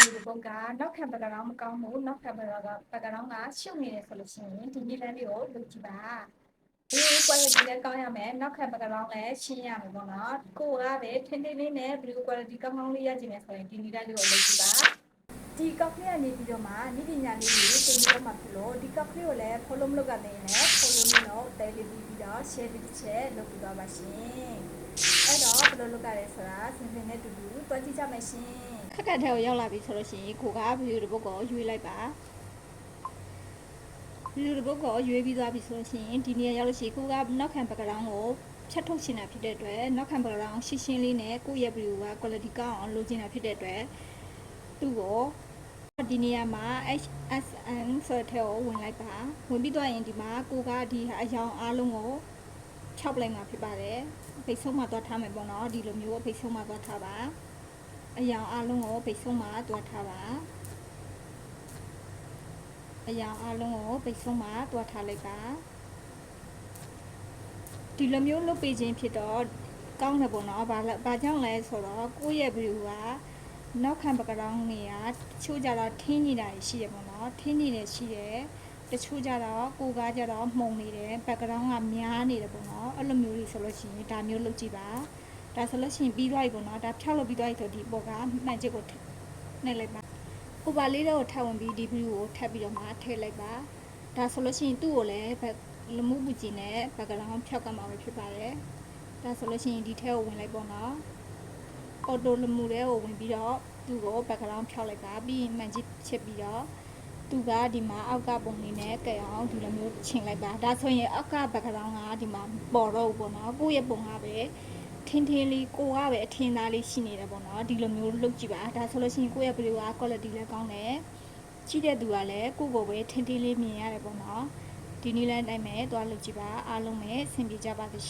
လူပုံကနောက်ခံပကရောင်းမကောင်းဘူးနောက်ခံပကရောင်းကရှုပ်နေတယ်ဆိုလို့ရှိရင်ဒီနည်းလမ်းလေးကိုလုပ်ကြည့်ပါဒီ quality လည်းကောင်းရမယ်နောက်ခံပကရောင်းလည်းရှင်းရမယ်ပေါ့နော်ကိုကပဲထင်းထင်းလေးနဲ့ blue quality ကောင်းကောင်းလေးရကြည့်မယ်ဆိုရင်ဒီနည်းလမ်းလေးကိုလုပ်ကြည့်ပါဒီကောက်လေးကနေပြီးတော့မှနိပညာလေးတွေသင်ပြီးတော့မှဖြစ်လို့ဒီကောက်လေးကိုလည်း follow မလုပ်ရသေးနဲ့ follow လို့တော့တဲလေးပြီးတော့ share တစ်ချက်လုပ်ပြီးတော့ပါရှင်အဲ့တော့ဘယ်လိုလုပ်ကြလဲဆိုတာစင်စင်နဲ့တူတူတွက်ကြည့်ကြမယ်ရှင်ခက်ခက်ထဲကိုရောက်လာပြီဆိုလို့ရှိရင်ကိုကဗီဒီယိုတစ်ပုဒ်ကိုရွေးလိုက်ပါဗီဒီယိုတစ်ပုဒ်ကိုရွေးပြီးသွားပြီဆိုလို့ရှိရင်ဒီနေရာရောက်လို့ရှိရင်ကိုကနောက်ခံဘက်ကရောင်းကိုဖြတ်ထုတ်ချင်တာဖြစ်တဲ့အတွက်နောက်ခံဘက်ကရောင်းရှင်းရှင်းလေးနဲ့ကိုယ့်ရဲ့ဗီဒီယိုက quality ကောင်းအောင်လုပ်ချင်တာဖြစ်တဲ့အတွက်သူ့ကိုဒီနေရာမှာ HSN ဆိုတဲ့ကိုဝင်လိုက်ပါဝင်ပြီးတော့ရင်ဒီမှာကိုကဒီအယောင်အားလုံးကို6လိုက်မှာဖြစ်ပါတယ်ဖိတ်ဆုံးမှာသွားထားမယ်ပေါ့နော်ဒီလိုမျိုးဖိတ်ဆုံးမှာသွားထားပါအယောင်အားလုံးကိုဖိတ်ဆုံးမှာသွားထားပါအယောင်အားလုံးကိုဖိတ်ဆုံးမှာသွားထားလိုက်ပါဒီလိုမျိုးလုပ်ပေးခြင်းဖြစ်တော့ကောင်းတယ်ပေါ့နော်ဘာကြောင့်လဲဆိုတော့ကိုယ့်ရဲ့ဗီဒီယိုကနောက်ခံဘက်ကရောင်းနေရတချို့ကြတော့ထင်းနေတာရှိရပေါ့နော်ထင်းနေတယ်ရှိတယ်တချို့ကြတော့ကိုကကြတော့မှုံနေတယ်ဘက်ကရောင်းကများနေတယ်ပေါ့နော်အဲ့လိုမျိုးတွေဆိုလို့ရှိရင်ဒါမျိုးလုပ်ကြည့်ပါဒါဆိုလို့ရှိရင်ပြီးသွားပြီပေါ့နော်ဒါဖြောက်လို့ပြီးသွားပြီဆိုဒီပေါ်ကမှန်ချစ်ကိုနှိပ်လိုက်ပါဥပါလေးတော့ထပ်ဝင်ပြီးဒီဗီဒီယိုကိုထပ်ပြီးတော့မှထည့်လိုက်ပါဒါဆိုလို့ရှိရင်သူ့ကိုလည်းလမှုပူကြည့်နဲ့ဘက်ကရောင်းဖြောက်ကမှာပဲဖြစ်ပါတယ်ဒါဆိုလို့ရှိရင်ဒီထဲကိုဝင်လိုက်ပေါ့နော်အော်တိုလမှုတွေကိုဝင်ပြီးတော့သူ့ကိုဘက်ကရောင်းဖြောက်လိုက်ပါပြီးမှန်ချစ်ချစ်ပြီးတော့သူကဒီမှာအောက်ကပုံလေးနဲ့ကဲအောင်ဒီလိုမျိုးချိန်လိုက်ပါဒါဆိုရင်အောက်ကဘက်ကရောင်းကဒီမှာပေါ်တော့ပေါ့နော်ကိုယ့်ရဲ့ပုံကပဲထင်းထင်းလေးကိုကပဲအထင်းသားလေးရှိနေတယ်ပေါ့နော်ဒီလိုမျိုးလုပ်ကြည့်ပါဒါဆိုလို့ရှိရင်ကိုယ့်ရဲ့ဗီဒီယိုက quality လည်းကောင်းတယ်ကြည့်တဲ့သူကလည်းကိုယ့်ကိုပဲထင်းထင်းလေးမြင်ရတယ်ပေါ့နော်ဒီနည်းလမ်းတိုင်းပဲသွားလုပ်ကြည့်ပါအားလုံးပဲအဆင်ပြေကြပါစေ